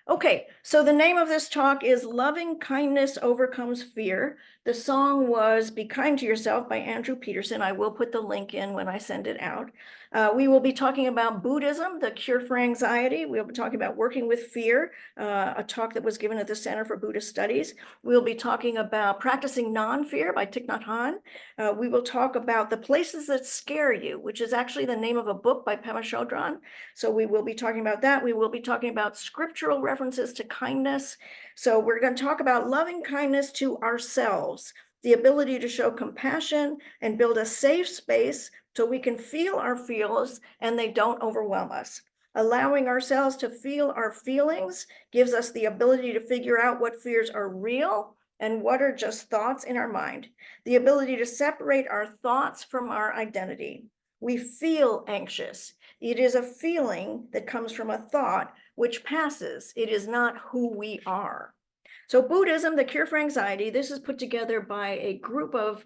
Okay, so the name of this talk is Loving Kindness Overcomes Fear. The song was Be Kind to Yourself by Andrew Peterson. I will put the link in when I send it out. We will be talking about Buddhism, the cure for anxiety. We'll be talking about working with fear, a talk that was given at the Center for Buddhist Studies. We'll be talking about practicing non-fear by Thich Nhat Hank. We will talk about the places that scare you, which is actually the name of a book by Pema Chodron. So we will be talking about that. We will be talking about scriptural references to kindness. So we're going to talk about loving kindness to ourselves, the ability to show compassion and build a safe space so we can feel our feels and they don't overwhelm us. Allowing ourselves to feel our feelings gives us the ability to figure out what fears are real and what are just thoughts in our mind. The ability to separate our thoughts from our identity. We feel anxious. It is a feeling that comes from a thought which passes. It is not who we are. So Buddhism, the cure for anxiety, this is put together by a group of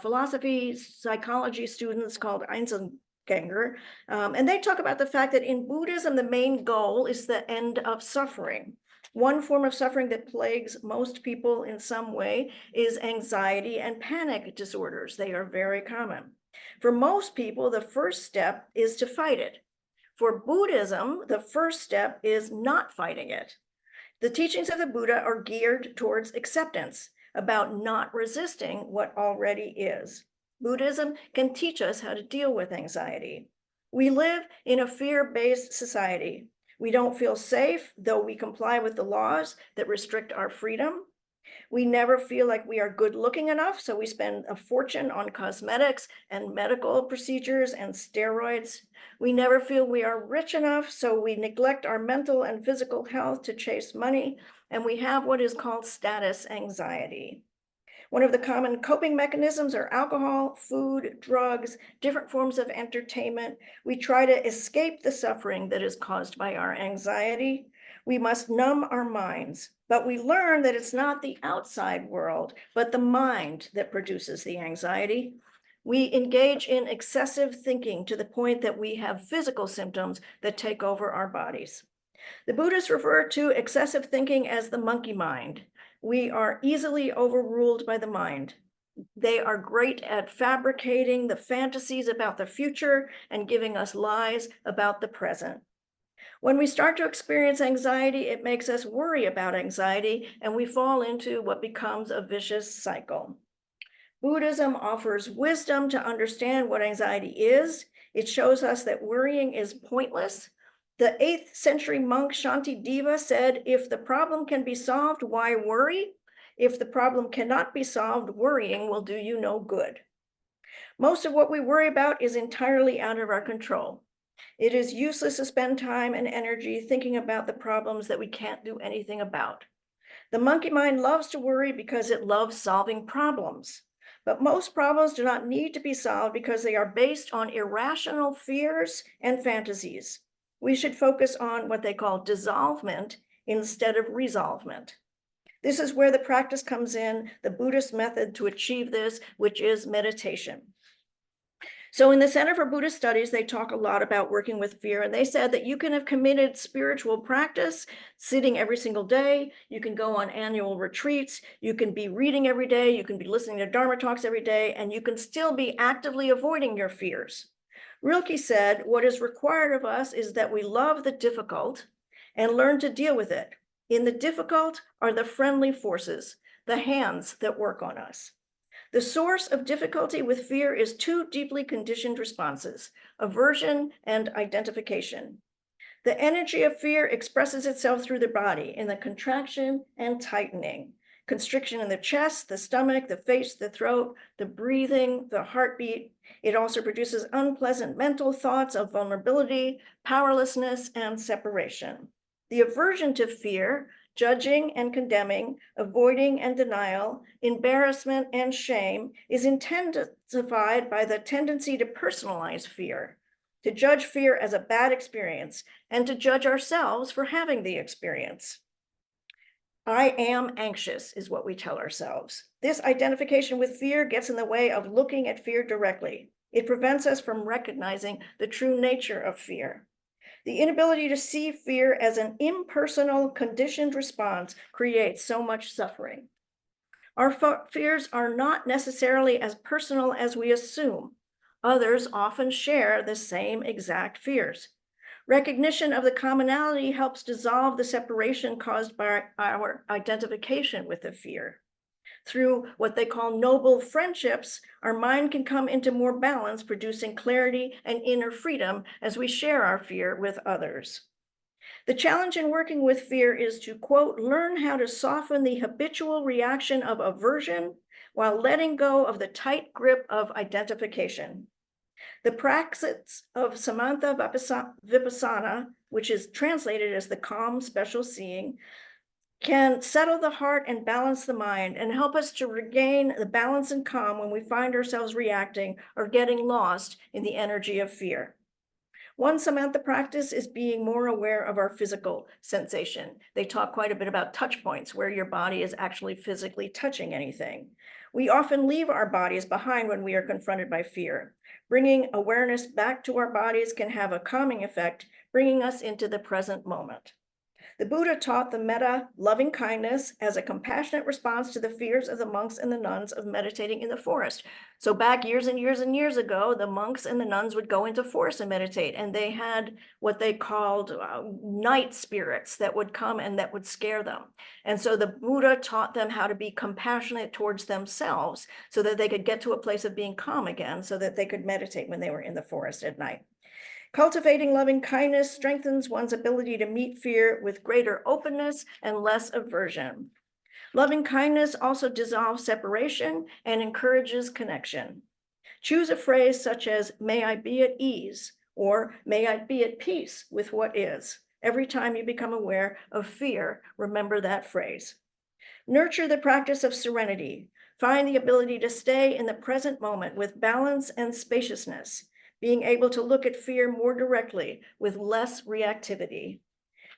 philosophy, psychology students called Einzelgänger. And they talk about the fact that in Buddhism, the main goal is the end of suffering. One form of suffering that plagues most people in some way is anxiety and panic disorders. They are very common. For most people, the first step is to fight it. For Buddhism, the first step is not fighting it. The teachings of the Buddha are geared towards acceptance, about not resisting what already is. Buddhism can teach us how to deal with anxiety. We live in a fear-based society. We don't feel safe, though we comply with the laws that restrict our freedom. We never feel like we are good looking enough, so we spend a fortune on cosmetics and medical procedures and steroids. We never feel we are rich enough, so we neglect our mental and physical health to chase money, and we have what is called status anxiety. One of the common coping mechanisms are alcohol, food, drugs, different forms of entertainment. We try to escape the suffering that is caused by our anxiety. We must numb our minds, but we learn that it's not the outside world, but the mind that produces the anxiety. We engage in excessive thinking to the point that we have physical symptoms that take over our bodies. The Buddhists refer to excessive thinking as the monkey mind. We are easily overruled by the mind. They are great at fabricating the fantasies about the future and giving us lies about the present. When we start to experience anxiety, it makes us worry about anxiety, and we fall into what becomes a vicious cycle. Buddhism offers wisdom to understand what anxiety is. It shows us that worrying is pointless. The 8th century monk Shantideva said, if the problem can be solved, why worry? If the problem cannot be solved, worrying will do you no good. Most of what we worry about is entirely out of our control. It is useless to spend time and energy thinking about the problems that we can't do anything about. The monkey mind loves to worry because it loves solving problems. But most problems do not need to be solved because they are based on irrational fears and fantasies. We should focus on what they call dissolvement instead of resolvement. This is where the practice comes in, the Buddhist method to achieve this, which is meditation. So in the Center for Buddhist Studies, they talk a lot about working with fear, and they said that you can have committed spiritual practice, sitting every single day, you can go on annual retreats, you can be reading every day, you can be listening to Dharma talks every day, and you can still be actively avoiding your fears. Rilke said, what is required of us is that we love the difficult and learn to deal with it. In the difficult are the friendly forces, the hands that work on us. The source of difficulty with fear is two deeply conditioned responses, aversion and identification. The energy of fear expresses itself through the body in the contraction and tightening, constriction in the chest, the stomach, the face, the throat, the breathing, the heartbeat. It also produces unpleasant mental thoughts of vulnerability, powerlessness, and separation. The aversion to fear, judging and condemning, avoiding and denial, embarrassment and shame, is intensified by the tendency to personalize fear, to judge fear as a bad experience, and to judge ourselves for having the experience. I am anxious is what we tell ourselves. This identification with fear gets in the way of looking at fear directly. It prevents us from recognizing the true nature of fear. The inability to see fear as an impersonal, conditioned response creates so much suffering. Our fears are not necessarily as personal as we assume. Others often share the same exact fears. Recognition of the commonality helps dissolve the separation caused by our identification with the fear. Through what they call noble friendships, our mind can come into more balance, producing clarity and inner freedom as we share our fear with others. The challenge in working with fear is to, quote, learn how to soften the habitual reaction of aversion while letting go of the tight grip of identification. The practice of Samatha Vipassana, which is translated as the calm special seeing, can settle the heart and balance the mind and help us to regain the balance and calm when we find ourselves reacting or getting lost in the energy of fear. One Samatha practice is being more aware of our physical sensation. They talk quite a bit about touch points, where your body is actually physically touching anything. We often leave our bodies behind when we are confronted by fear. Bringing awareness back to our bodies can have a calming effect, bringing us into the present moment. The Buddha taught the metta, loving kindness, as a compassionate response to the fears of the monks and the nuns of meditating in the forest. So back years and years and years ago, the monks and the nuns would go into forest and meditate, and they had what they called night spirits that would come and that would scare them. And so the Buddha taught them how to be compassionate towards themselves so that they could get to a place of being calm again, so that they could meditate when they were in the forest at night. Cultivating loving kindness strengthens one's ability to meet fear with greater openness and less aversion. Loving kindness also dissolves separation and encourages connection. Choose a phrase such as, may I be at ease, or may I be at peace with what is. Every time you become aware of fear, remember that phrase. Nurture the practice of serenity. Find the ability to stay in the present moment with balance and spaciousness, being able to look at fear more directly with less reactivity.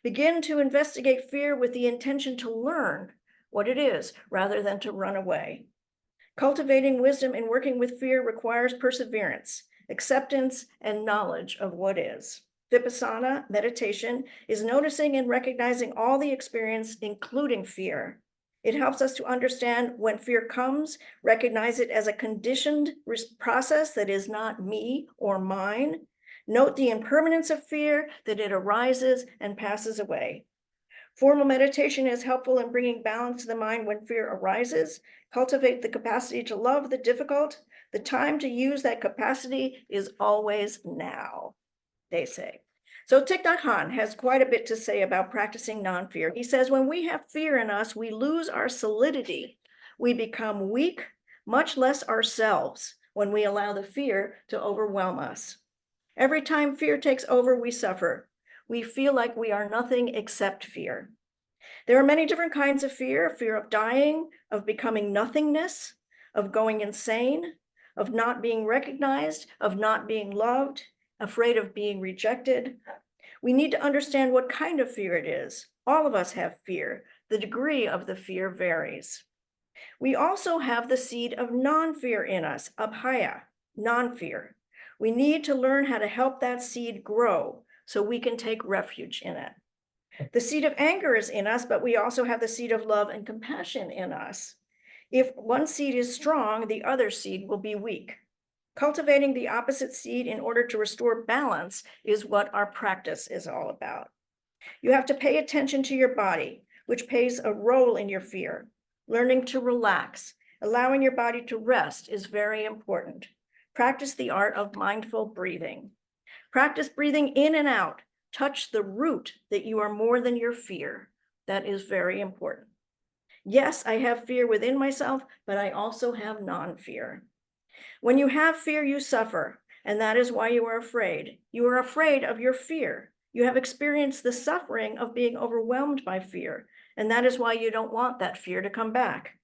Begin to investigate fear with the intention to learn what it is rather than to run away. Cultivating wisdom in working with fear requires perseverance, acceptance, and knowledge of what is. Vipassana meditation is noticing and recognizing all the experience, including fear. It helps us to understand when fear comes, recognize it as a conditioned process that is not me or mine. Note the impermanence of fear, that it arises and passes away. Formal meditation is helpful in bringing balance to the mind when fear arises. Cultivate the capacity to love the difficult. The time to use that capacity is always now, they say. So Thich Nhat Hank has quite a bit to say about practicing non-fear. He says, when we have fear in us, we lose our solidity. We become weak, much less ourselves, when we allow the fear to overwhelm us. Every time fear takes over, we suffer. We feel like we are nothing except fear. There are many different kinds of fear: fear of dying, of becoming nothingness, of going insane, of not being recognized, of not being loved, afraid of being rejected. We need to understand what kind of fear it is. All of us have fear. The degree of the fear varies. We also have the seed of non-fear in us, abhaya, non-fear. We need to learn how to help that seed grow so we can take refuge in it. The seed of anger is in us, but we also have the seed of love and compassion in us. If one seed is strong, the other seed will be weak. Cultivating the opposite seed in order to restore balance is what our practice is all about. You have to pay attention to your body, which plays a role in your fear. Learning to relax, allowing your body to rest is very important. Practice the art of mindful breathing. Practice breathing in and out. Touch the root that you are more than your fear. That is very important. Yes, I have fear within myself, but I also have non-fear. When you have fear, you suffer, and that is why you are afraid. You are afraid of your fear. You have experienced the suffering of being overwhelmed by fear, and that is why you don't want that fear to come back.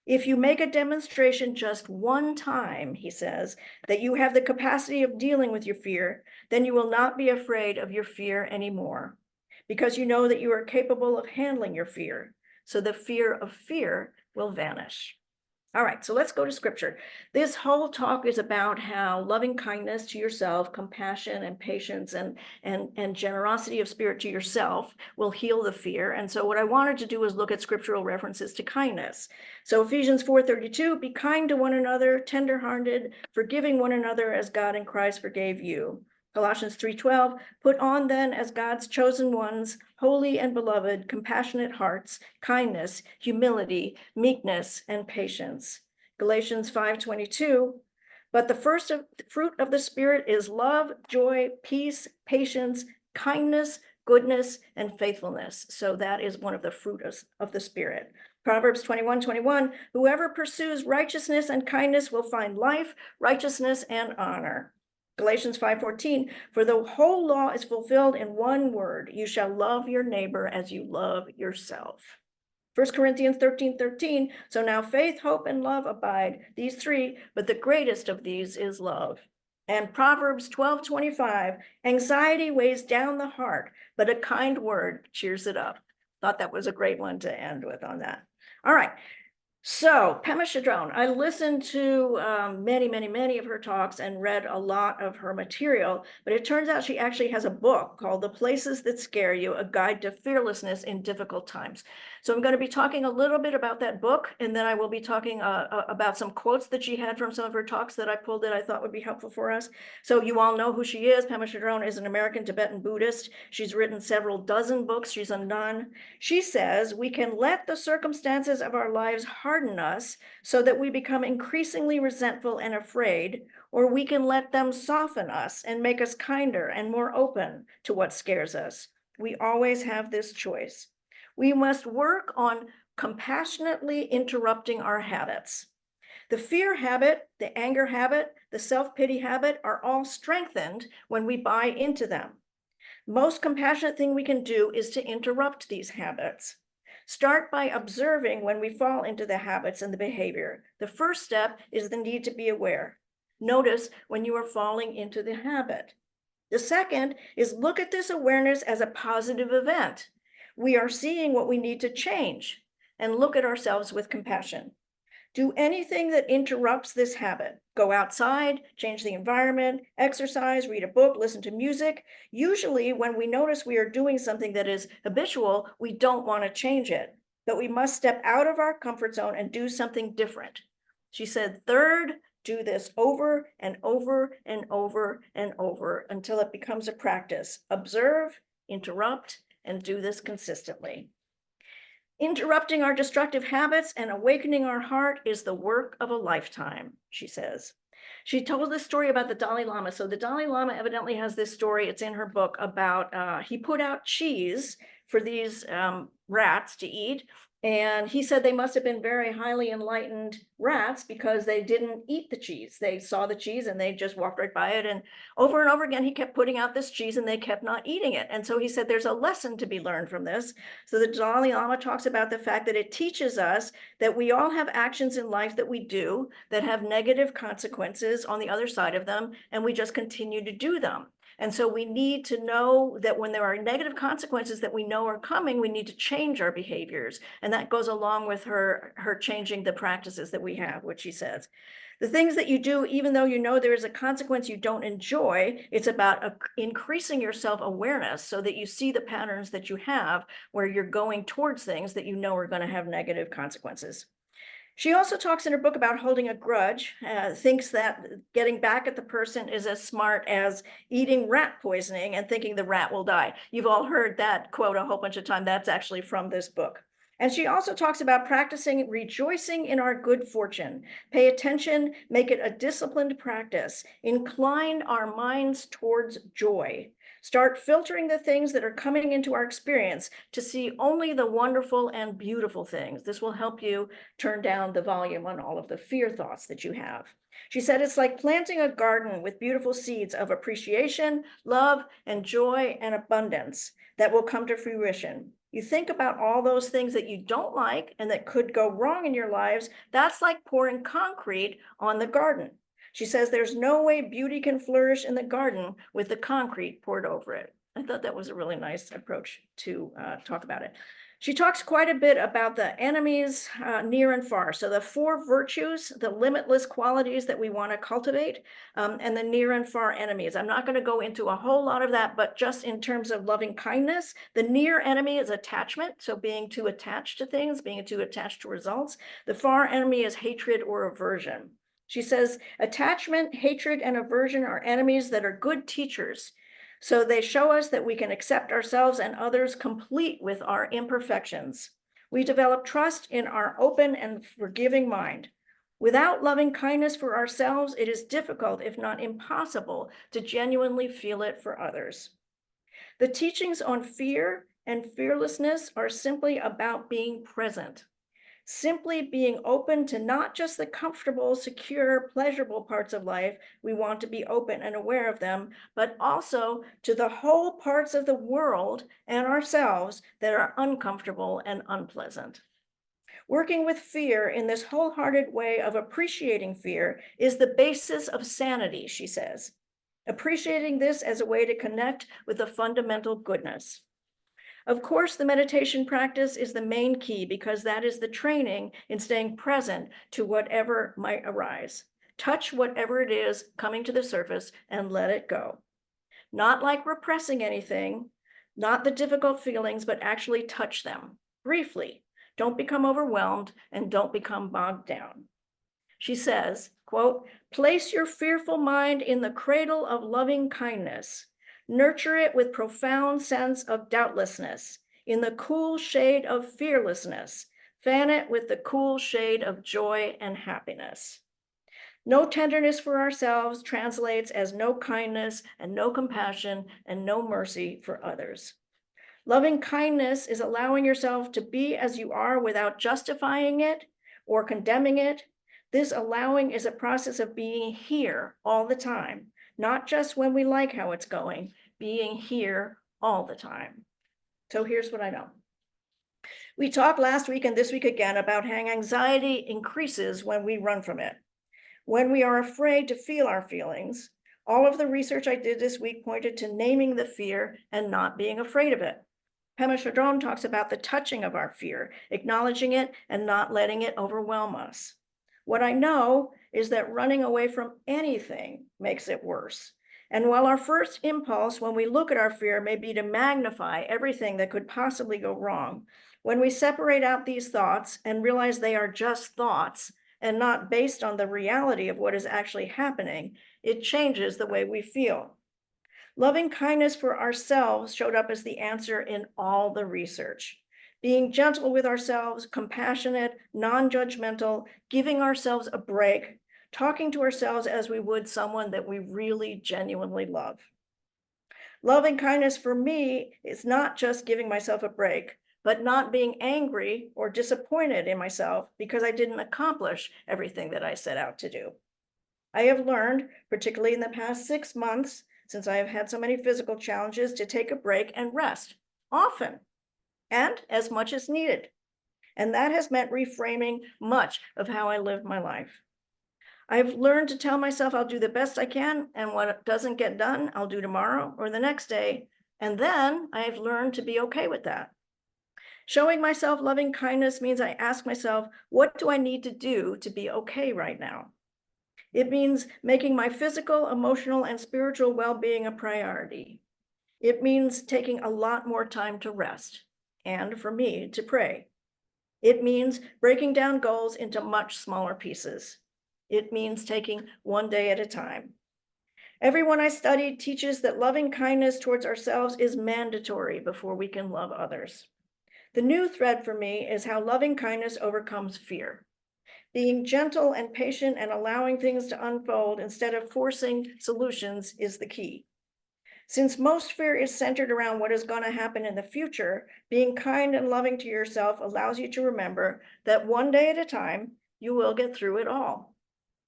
If you make a demonstration just one time, he says, that you have the capacity of dealing with your fear, then you will not be afraid of your fear anymore, because you know that you are capable of handling your fear. So the fear of fear will vanish. All right, so let's go to scripture. This whole talk is about how loving kindness to yourself, compassion and patience and generosity of spirit to yourself will heal the fear. And so what I wanted to do is look at scriptural references to kindness. So Ephesians 4:32, be kind to one another, tenderhearted, forgiving one another as God in Christ forgave you. Colossians 3:12, put on then as God's chosen ones, holy and beloved, compassionate hearts, kindness, humility, meekness, and patience. Galatians 5:22, but the first fruit of the Spirit is love, joy, peace, patience, kindness, goodness, and faithfulness. So that is one of the fruit of the Spirit. Proverbs 21:21, whoever pursues righteousness and kindness will find life, righteousness, and honor. Galatians 5:14, for the whole law is fulfilled in one word, you shall love your neighbor as you love yourself. 1 Corinthians 13:13, so now faith, hope, and love abide, these three, but the greatest of these is love. And Proverbs 12:25, anxiety weighs down the heart, but a kind word cheers it up. Thought that was a great one to end with on that. All right. So Pema Chodron, I listened to many of her talks and read a lot of her material, but it turns out she actually has a book called The Places That Scare You, A Guide to Fearlessness in Difficult Times. So I'm going to be talking a little bit about that book, and then I will be talking about some quotes that she had from some of her talks that I pulled that I thought would be helpful for us. So you all know who she is. Pema Chodron is an American Tibetan Buddhist. She's written several dozen books. She's a nun. She says, we can let the circumstances of our lives harden us so that we become increasingly resentful and afraid, or we can let them soften us and make us kinder and more open to what scares us. We always have this choice. We must work on compassionately interrupting our habits. The fear habit, the anger habit, the self-pity habit are all strengthened when we buy into them. Most compassionate thing we can do is to interrupt these habits. Start by observing when we fall into the habits and the behavior. The first step is the need to be aware. Notice when you are falling into the habit. The second is look at this awareness as a positive event. We are seeing what we need to change and look at ourselves with compassion. Do anything that interrupts this habit. Go outside, change the environment, exercise, read a book, listen to music. Usually when we notice we are doing something that is habitual, we don't want to change it, but we must step out of our comfort zone and do something different. She said, third, do this over and over and over and over until it becomes a practice. Observe, interrupt, and do this consistently. Interrupting our destructive habits and awakening our heart is the work of a lifetime, she says. She told this story about the Dalai Lama. So the Dalai Lama evidently has this story, it's in her book, about he put out cheese for these rats to eat. And he said they must have been very highly enlightened rats because they didn't eat the cheese. They saw the cheese and they just walked right by it. And over again, he kept putting out this cheese and they kept not eating it. And so he said there's a lesson to be learned from this. So the Dalai Lama talks about the fact that it teaches us that we all have actions in life that we do that have negative consequences on the other side of them, and we just continue to do them. And so we need to know that when there are negative consequences that we know are coming, we need to change our behaviors. And that goes along with her changing the practices that we have, which she says. The things that you do, even though you know there is a consequence you don't enjoy, it's about increasing your self-awareness so that you see the patterns that you have where you're going towards things that you know are going to have negative consequences. She also talks in her book about holding a grudge, thinks that getting back at the person is as smart as eating rat poisoning and thinking the rat will die. You've all heard that quote a whole bunch of times. That's actually from this book. And she also talks about practicing rejoicing in our good fortune. Pay attention, make it a disciplined practice. Incline our minds towards joy. Start filtering the things that are coming into our experience to see only the wonderful and beautiful things. This will help you turn down the volume on all of the fear thoughts that you have. She said it's like planting a garden with beautiful seeds of appreciation, love, and joy and abundance that will come to fruition. You think about all those things that you don't like and that could go wrong in your lives. That's like pouring concrete on the garden. She says there's no way beauty can flourish in the garden with the concrete poured over it. I thought that was a really nice approach to talk about it. She talks quite a bit about the enemies near and far. So the 4 virtues, the limitless qualities that we want to cultivate, and the near and far enemies. I'm not going to go into a whole lot of that, but just in terms of loving kindness, the near enemy is attachment. So being too attached to things, being too attached to results. The far enemy is hatred or aversion. She says, attachment, hatred, and aversion are enemies that are good teachers. So they show us that we can accept ourselves and others complete with our imperfections. We develop trust in our open and forgiving mind. Without loving kindness for ourselves, it is difficult, if not impossible, to genuinely feel it for others. The teachings on fear and fearlessness are simply about being present. Simply being open to not just the comfortable, secure, pleasurable parts of life, we want to be open and aware of them, but also to the whole parts of the world and ourselves that are uncomfortable and unpleasant. Working with fear in this wholehearted way of appreciating fear is the basis of sanity, she says. Appreciating this as a way to connect with the fundamental goodness. Of course, the meditation practice is the main key because that is the training in staying present to whatever might arise. Touch whatever it is coming to the surface and let it go. Not like repressing anything, not the difficult feelings, but actually touch them briefly. Don't become overwhelmed and don't become bogged down. She says, quote, place your fearful mind in the cradle of loving kindness. Nurture it with profound sense of doubtlessness, in the cool shade of fearlessness. Fan it with the cool shade of joy and happiness. No tenderness for ourselves translates as no kindness and no compassion and no mercy for others. Loving kindness is allowing yourself to be as you are without justifying it or condemning it. This allowing is a process of being here all the time, not just when we like how it's going, being here all the time. So here's what I know. We talked last week and this week again about how anxiety increases when we run from it. When we are afraid to feel our feelings, all of the research I did this week pointed to naming the fear and not being afraid of it. Pema Chodron talks about the touching of our fear, acknowledging it and not letting it overwhelm us. What I know is that running away from anything makes it worse. And while our first impulse when we look at our fear may be to magnify everything that could possibly go wrong, when we separate out these thoughts and realize they are just thoughts and not based on the reality of what is actually happening, it changes the way we feel. Loving kindness for ourselves showed up as the answer in all the research. Being gentle with ourselves, compassionate, non-judgmental, giving ourselves a break, talking to ourselves as we would someone that we really genuinely love. Loving kindness for me is not just giving myself a break, but not being angry or disappointed in myself because I didn't accomplish everything that I set out to do. I have learned, particularly in the past 6 months, since I have had so many physical challenges, to take a break and rest, often, and as much as needed. And that has meant reframing much of how I live my life. I've learned to tell myself I'll do the best I can, and what doesn't get done, I'll do tomorrow or the next day. And then I've learned to be okay with that. Showing myself loving kindness means I ask myself, what do I need to do to be okay right now? It means making my physical, emotional, and spiritual well-being a priority. It means taking a lot more time to rest, and for me to pray. It means breaking down goals into much smaller pieces. It means taking one day at a time. Everyone I studied teaches that loving kindness towards ourselves is mandatory before we can love others. The new thread for me is how loving kindness overcomes fear. Being gentle and patient and allowing things to unfold instead of forcing solutions is the key. Since most fear is centered around what is going to happen in the future, being kind and loving to yourself allows you to remember that one day at a time, you will get through it all.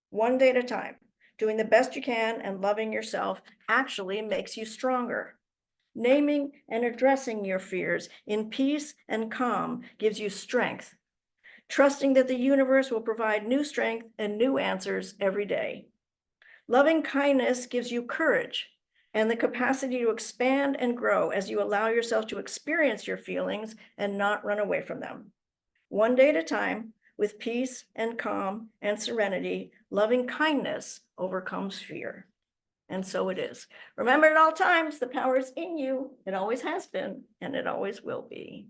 One day at a time. Doing the best you can and loving yourself actually makes you stronger. Naming and addressing your fears in peace and calm gives you strength. Trusting that the universe will provide new strength and new answers every day. Loving kindness gives you courage. and the capacity to expand and grow as you allow yourself to experience your feelings and not run away from them. One day at a time, with peace and calm and serenity, loving kindness overcomes fear. And so it is. Remember at all times, the power is in you. It always has been, and it always will be.